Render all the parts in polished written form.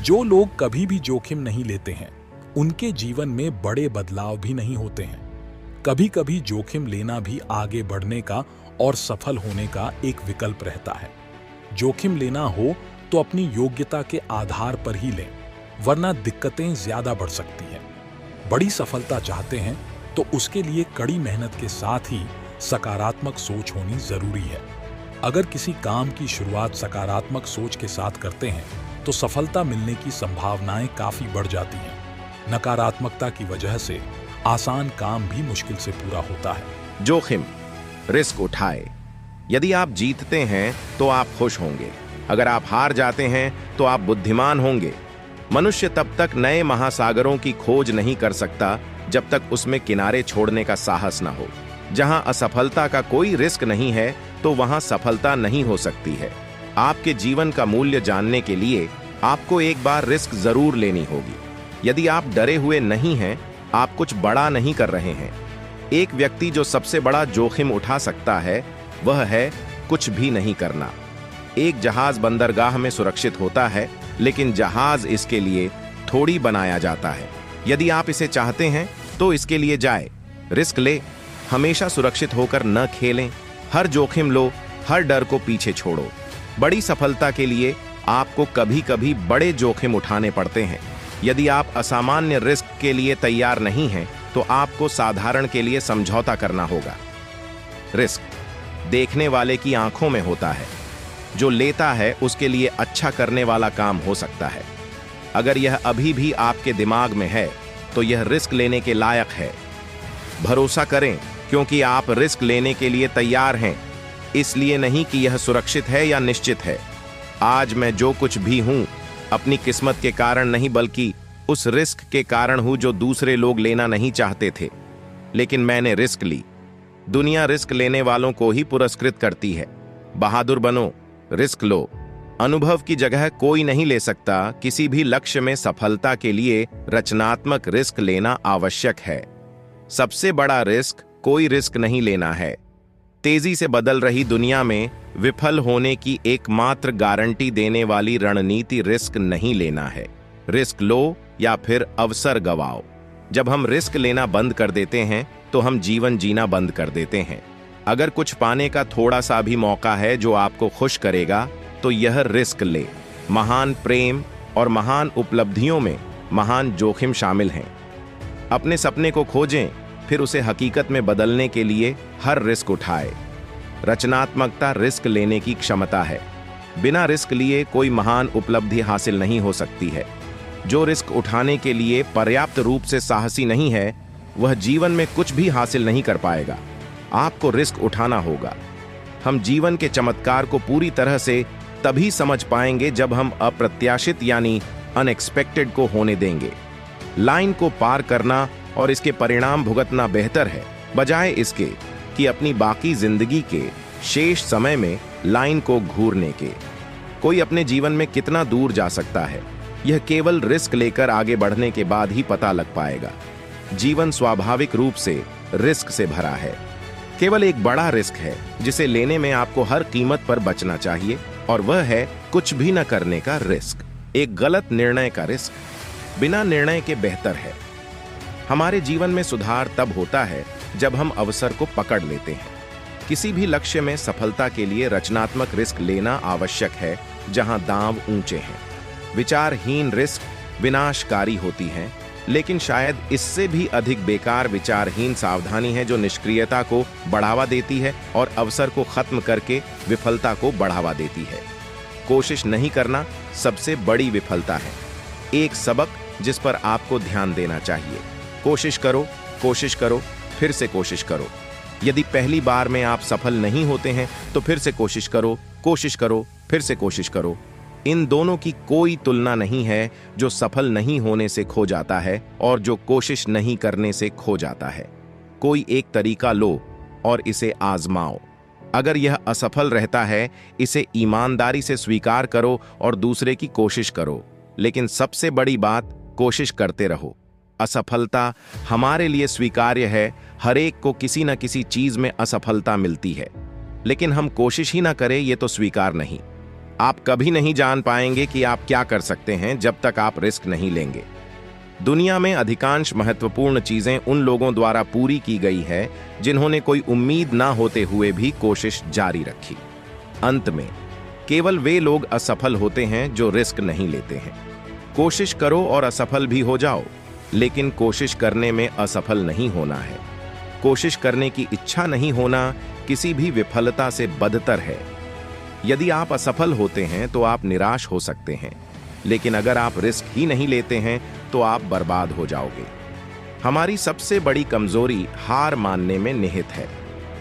जो लोग कभी भी जोखिम नहीं लेते हैं, उनके जीवन में बड़े बदलाव भी नहीं होते हैं। कभी कभी जोखिम लेना भी आगे बढ़ने का और सफल होने का एक विकल्प रहता है। जोखिम लेना हो तो अपनी योग्यता के आधार पर ही लें, वरना दिक्कतें ज्यादा बढ़ सकती हैं। बड़ी सफलता चाहते हैं तो उसके लिए कड़ी मेहनत के साथ ही सकारात्मक सोच होनी जरूरी है। अगर किसी काम की शुरुआत सकारात्मक सोच के साथ करते हैं तो सफलता मिलने की संभावनाएं काफी बढ़ जाती हैं। नकारात्मकता की वजह से आसान काम भी मुश्किल से पूरा होता है। जोखिम, रिस्क उठाए। यदि आप जीतते हैं तो आप खुश होंगे, अगर आप हार जाते हैं तो आप बुद्धिमान होंगे। मनुष्य तब तक नए महासागरों की खोज नहीं कर सकता जब तक उसमें किनारे छोड़ने का साहस न हो। जहां असफलता का कोई रिस्क नहीं है तो वहां सफलता नहीं हो सकती है। आपके जीवन का मूल्य जानने के लिए आपको एक बार रिस्क जरूर लेनी होगी। यदि आप डरे हुए नहीं हैं, आप कुछ बड़ा नहीं कर रहे हैं। एक व्यक्ति जो सबसे बड़ा जोखिम उठा सकता है वह है कुछ भी नहीं करना। एक जहाज बंदरगाह में सुरक्षित होता है, लेकिन जहाज इसके लिए थोड़ी बनाया जाता है। यदि आप इसे चाहते हैं तो इसके लिए जाए, रिस्क ले। हमेशा सुरक्षित होकर न खेलें। हर जोखिम लो, हर डर को पीछे छोड़ो। बड़ी सफलता के लिए आपको कभी कभी बड़े जोखिम उठाने पड़ते हैं। यदि आप असामान्य रिस्क के लिए तैयार नहीं हैं तो आपको साधारण के लिए समझौता करना होगा। रिस्क देखने वाले की आंखों में होता है। जो लेता है उसके लिए अच्छा करने वाला काम हो सकता है। अगर यह अभी भी आपके दिमाग में है तो यह रिस्क लेने के लायक है। भरोसा करें, क्योंकि आप रिस्क लेने के लिए तैयार हैं, इसलिए नहीं कि यह सुरक्षित है या निश्चित है। आज मैं जो कुछ भी हूं, अपनी किस्मत के कारण नहीं बल्कि उस रिस्क के कारण हूं जो दूसरे लोग लेना नहीं चाहते थे, लेकिन मैंने रिस्क ली। दुनिया रिस्क लेने वालों को ही पुरस्कृत करती है। बहादुर बनो, रिस्क लो। अनुभव की जगह कोई नहीं ले सकता। किसी भी लक्ष्य में सफलता के लिए रचनात्मक रिस्क लेना आवश्यक है। सबसे बड़ा रिस्क कोई रिस्क नहीं लेना है। तेजी से बदल रही दुनिया में विफल होने की एकमात्र गारंटी देने वाली रणनीति रिस्क नहीं लेना है। रिस्क लो या फिर अवसर गवाओ। जब हम रिस्क लेना बंद कर देते हैं तो हम जीवन जीना बंद कर देते हैं। अगर कुछ पाने का थोड़ा सा भी मौका है जो आपको खुश करेगा तो यह रिस्क ले। महान प्रेम और महान उपलब्धियों में महान जोखिम शामिल हैं। अपने सपने को खोजें, फिर उसे हकीकत में बदलने के लिए हर रिस्क उठाए। रचनात्मकता रिस्क लेने की क्षमता है। बिना रिस्क लिए कोई महान उपलब्धि हासिल नहीं हो सकती है। जो रिस्क उठाने के लिए पर्याप्त रूप से साहसी नहीं है, वह जीवन में कुछ भी हासिल नहीं कर पाएगा। आपको रिस्क उठाना होगा। हम जीवन के चमत्कार को पूरी तरह से तभी समझ पाएंगे जब हम अप्रत्याशित यानी अनएक्सपेक्टेड को होने देंगे। लाइन को पार करना और इसके परिणाम भुगतना बेहतर है, बजाय इसके कि अपनी बाकी जिंदगी के शेष समय में लाइन को घूरने के। कोई अपने जीवन में कितना दूर जा सकता है, यह केवल रिस्क लेकर आगे बढ़ने के बाद ही पता लग पाएगा। जीवन स्वाभाविक रूप से रिस्क से भरा है। केवल एक बड़ा रिस्क है जिसे लेने में आपको हर कीमत पर बचना चाहिए, और वह है कुछ भी न करने का रिस्क। एक गलत निर्णय का रिस्क बिना निर्णय के बेहतर है। हमारे जीवन में सुधार तब होता है जब हम अवसर को पकड़ लेते हैं। किसी भी लक्ष्य में सफलता के लिए रचनात्मक रिस्क लेना आवश्यक है, जहां दांव ऊंचे हैं। विचारहीन रिस्क विनाशकारी होती हैं, लेकिन शायद इससे भी अधिक बेकार विचारहीन सावधानी है जो निष्क्रियता को बढ़ावा देती है और अवसर को खत्म करके विफलता को बढ़ावा देती है। कोशिश नहीं करना सबसे बड़ी विफलता है। एक सबक जिस पर आपको ध्यान देना चाहिए। कोशिश करो, फिर से कोशिश करो। यदि पहली बार में आप सफल नहीं होते हैं तो फिर से कोशिश करो, फिर से कोशिश करो। इन दोनों की कोई तुलना नहीं है। जो सफल नहीं होने से खो जाता है और जो कोशिश नहीं करने से खो जाता है। कोई एक तरीका लो और इसे आजमाओ। अगर यह असफल रहता है, इसे ईमानदारी से स्वीकार करो और दूसरे की कोशिश करो। लेकिन सबसे बड़ी बात, कोशिश करते रहो। असफलता हमारे लिए स्वीकार्य है। हर एक को किसी न किसी चीज में असफलता मिलती है, लेकिन हम कोशिश ही ना करें, ये तो स्वीकार नहीं। आप कभी नहीं जान पाएंगे कि आप क्या कर सकते हैं जब तक आप रिस्क नहीं लेंगे। दुनिया में अधिकांश महत्वपूर्ण चीजें उन लोगों द्वारा पूरी की गई है जिन्होंने कोई उम्मीद ना होते हुए भी कोशिश जारी रखी। अंत में केवल वे लोग असफल होते हैं जो रिस्क नहीं लेते हैं। कोशिश करो और असफल भी हो जाओ, लेकिन कोशिश करने में असफल नहीं होना है। कोशिश करने की इच्छा नहीं होना किसी भी विफलता से बदतर है। यदि आप असफल होते हैं तो आप निराश हो सकते हैं, लेकिन अगर आप रिस्क ही नहीं लेते हैं तो आप बर्बाद हो जाओगे। हमारी सबसे बड़ी कमजोरी हार मानने में निहित है।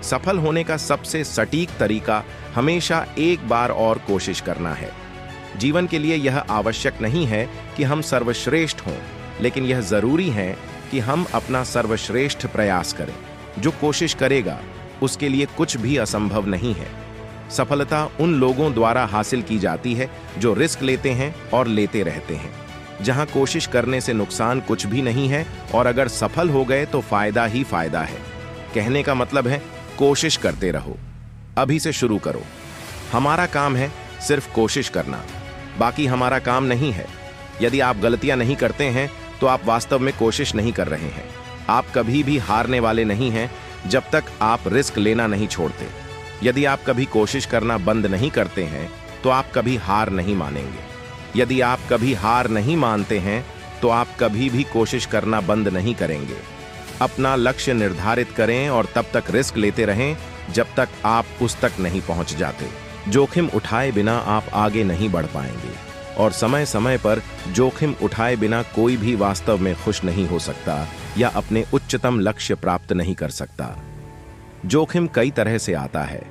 सफल होने का सबसे सटीक तरीका हमेशा एक बार और कोशिश करना है। जीवन के लिए यह आवश्यक नहीं है कि हम सर्वश्रेष्ठ हों, लेकिन यह जरूरी है कि हम अपना सर्वश्रेष्ठ प्रयास करें। जो कोशिश करेगा उसके लिए कुछ भी असंभव नहीं है। सफलता उन लोगों द्वारा हासिल की जाती है जो रिस्क लेते हैं और लेते रहते हैं। जहां कोशिश करने से नुकसान कुछ भी नहीं है और अगर सफल हो गए तो फायदा ही फायदा है। कहने का मतलब है कोशिश करते रहो, अभी से शुरू करो। हमारा काम है सिर्फ कोशिश करना, बाकी हमारा काम नहीं है। यदि आप गलतियां नहीं करते हैं तो आप वास्तव में कोशिश नहीं कर रहे हैं। आप कभी भी हारने वाले नहीं हैं जब तक आप रिस्क लेना नहीं छोड़ते। यदि आप कभी कोशिश करना बंद नहीं करते हैं तो आप कभी हार नहीं मानेंगे। यदि आप कभी हार नहीं मानते हैं तो आप कभी भी कोशिश करना बंद नहीं करेंगे। अपना लक्ष्य निर्धारित करें और तब तक रिस्क लेते रहें जब तक आप उस तक नहीं पहुंच जाते। जोखिम उठाए बिना आप आगे नहीं बढ़ पाएंगे और समय समय पर जोखिम उठाए बिना कोई भी वास्तव में खुश नहीं हो सकता या अपने उच्चतम लक्ष्य प्राप्त नहीं कर सकता। जोखिम कई तरह से आता है,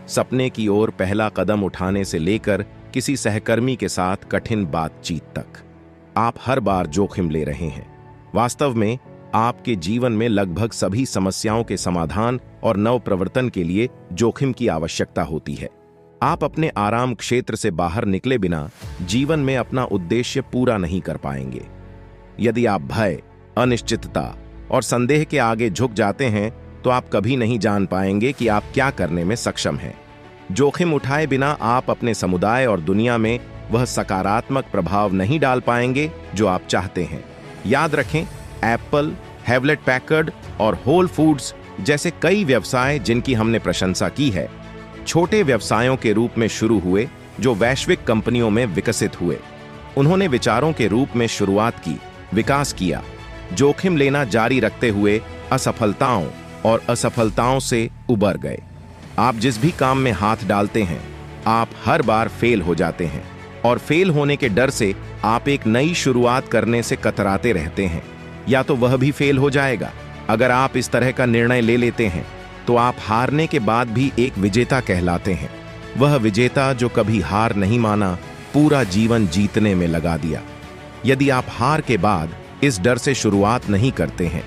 सपने की ओर पहला कदम उठाने से लेकर किसी सहकर्मी के साथ कठिन बातचीत तक। आप हर बार जोखिम ले रहे हैं। वास्तव में आपके जीवन में लगभग सभी समस्याओं के समाधान और नव प्रवर्तन के लिए जोखिम की आवश्यकता होती है। आप अपने आराम क्षेत्र से बाहर निकले बिना जीवन में अपना उद्देश्य पूरा नहीं कर पाएंगे। यदि आप भय, अनिश्चितता और संदेह के आगे झुक जाते हैं तो आप कभी नहीं जान पाएंगे कि आप क्या करने में सक्षम हैं। जोखिम उठाए बिना आप अपने समुदाय और दुनिया में वह सकारात्मक प्रभाव नहीं डाल पाएंगे जो आप चाहते हैं। याद रखें, एप्पल, हेवलेट पैकर्ड और होल फूड्स जैसे कई व्यवसाय जिनकी हमने प्रशंसा की है, छोटे व्यवसायों के रूप में शुरू हुए जो वैश्विक कंपनियों में विकसित हुए। उन्होंने विचारों के रूप में शुरुआत की, विकास किया, जोखिम लेना जारी रखते हुए असफलताओं और असफलताओं से उबर गए। आप जिस भी काम में हाथ डालते हैं, आप हर बार फेल हो जाते हैं और फेल होने के डर से आप एक नई शुरुआत करने से कतराते रहते हैं। या तो वह भी फेल हो जाएगा। अगर आप इस तरह का निर्णय ले लेते हैं तो आप हारने के बाद भी एक विजेता कहलाते हैं। वह विजेता जो कभी हार नहीं माना, पूरा जीवन जीतने में लगा दिया। यदि आप हार के बाद इस डर से शुरुआत नहीं करते हैं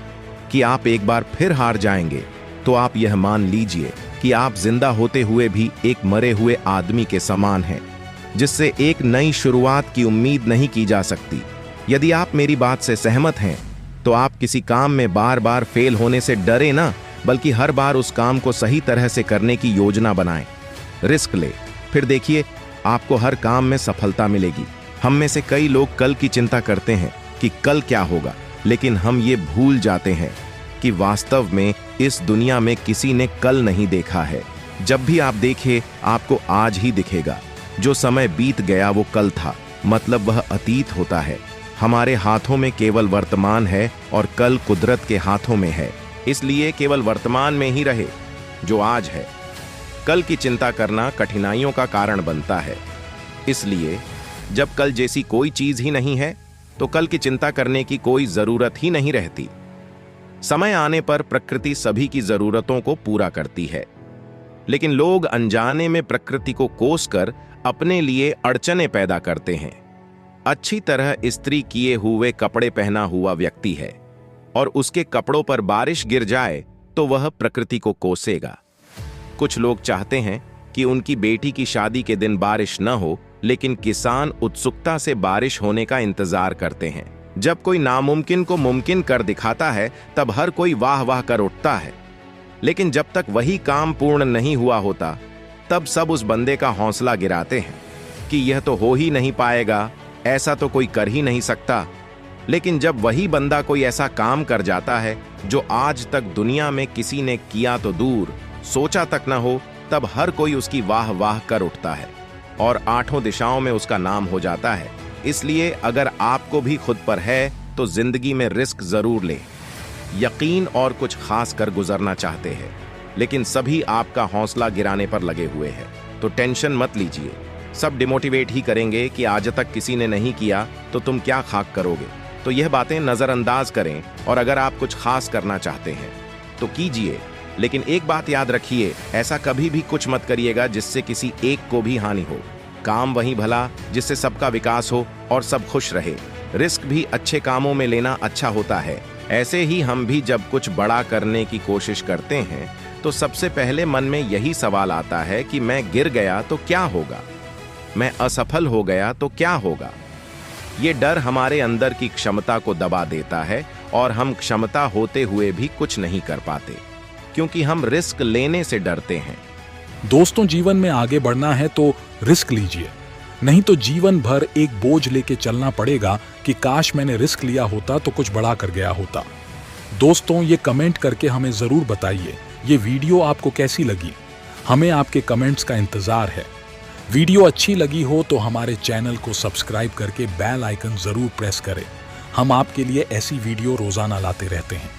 कि आप एक बार फिर हार जाएंगे, तो आप यह मान लीजिए कि आप जिंदा होते हुए भी एक मरे हुए आदमी के समान हैं, जिससे एक नई शुरुआत की उम्मीद नहीं की जा सकती। यदि आप मेरी बात से सहमत हैं, तो आप किसी काम में बार बार फेल होने से डरे ना, बल्कि हर बार उस काम को सही तरह से करने की योजना बनाएं। रिस्क ले, फिर देखिए आपको हर काम में सफलता मिलेगी। हम में से कई लोग कल की चिंता करते हैं कि कल क्या होगा, लेकिन हम ये भूल जाते हैं कि वास्तव में इस दुनिया में किसी ने कल नहीं देखा है। जब भी आप देखें, आपको आज ही दिखेगा। जो समय बीत गया वो कल था, मतलब वह अतीत होता है। हमारे हाथों में केवल वर्तमान है और कल कुदरत के हाथों में है। इसलिए केवल वर्तमान में ही रहे जो आज है। कल की चिंता करना कठिनाइयों का कारण बनता है। इसलिए जब कल जैसी कोई चीज ही नहीं है, तो कल की चिंता करने की कोई जरूरत ही नहीं रहती। समय आने पर प्रकृति सभी की जरूरतों को पूरा करती है, लेकिन लोग अनजाने में प्रकृति को कोसकर अपने लिए अड़चनें पैदा करते हैं। अच्छी तरह इस्त्री किए हुए कपड़े पहना हुआ व्यक्ति है और उसके कपड़ों पर बारिश गिर जाए तो वह प्रकृति को कोसेगा। कुछ लोग चाहते हैं कि उनकी बेटी की शादी के दिन बारिश न हो, लेकिन किसान उत्सुकता से बारिश होने का इंतजार करते हैं। जब कोई नामुमकिन को मुमकिन कर दिखाता है, तब हर कोई वाह वाह कर उठता है, लेकिन जब तक वही काम पूर्ण नहीं हुआ होता, तब सब उस बंदे का हौसला गिराते हैं। कि यह तो हो ही नहीं पाएगा, ऐसा तो कोई कर ही नहीं सकता। लेकिन जब वही बंदा कोई ऐसा काम कर जाता है जो आज तक दुनिया में किसी ने किया तो दूर, सोचा तक न हो, तब हर कोई उसकी वाह वाह कर उठता है और 8 दिशाओं में उसका नाम हो जाता है। इसलिए अगर आपको भी खुद पर है तो जिंदगी में रिस्क जरूर ले। यकीन और कुछ खास कर गुजरना चाहते हैं, लेकिन सभी आपका हौसला गिराने पर लगे हुए हैं, तो टेंशन मत लीजिए। सब डिमोटिवेट ही करेंगे कि आज तक किसी ने नहीं किया तो तुम क्या खाक करोगे। तो यह बातें नजरअंदाज करें और अगर आप कुछ खास करना चाहते हैं तो कीजिए, लेकिन एक बात याद रखिए, ऐसा कभी भी कुछ मत करिएगा जिससे किसी एक को भी हानि हो। काम वही भला जिससे सबका विकास हो और सब खुश रहे। रिस्क भी अच्छे कामों में लेना अच्छा होता है। ऐसे ही हम भी जब कुछ बड़ा करने की कोशिश करते हैं तो सबसे पहले मन में यही सवाल आता है कि मैं गिर गया तो क्या होगा, मैं असफल हो गया तो क्या होगा। ये डर हमारे अंदर की क्षमता को दबा देता है और हम क्षमता होते हुए भी कुछ नहीं कर पाते, क्योंकि हम रिस्क लेने से डरते हैं। दोस्तों, जीवन में आगे बढ़ना है तो रिस्क लीजिए, नहीं तो जीवन भर एक बोझ लेके चलना पड़ेगा कि काश मैंने रिस्क लिया होता तो कुछ बड़ा कर गया होता। दोस्तों, ये कमेंट करके हमें जरूर बताइए ये वीडियो आपको कैसी लगी। हमें आपके कमेंट्स का इंतजार है। वीडियो अच्छी लगी हो तो हमारे चैनल को सब्सक्राइब करके बेल आइकन जरूर प्रेस करें। हम आपके लिए ऐसी वीडियो रोजाना लाते रहते हैं।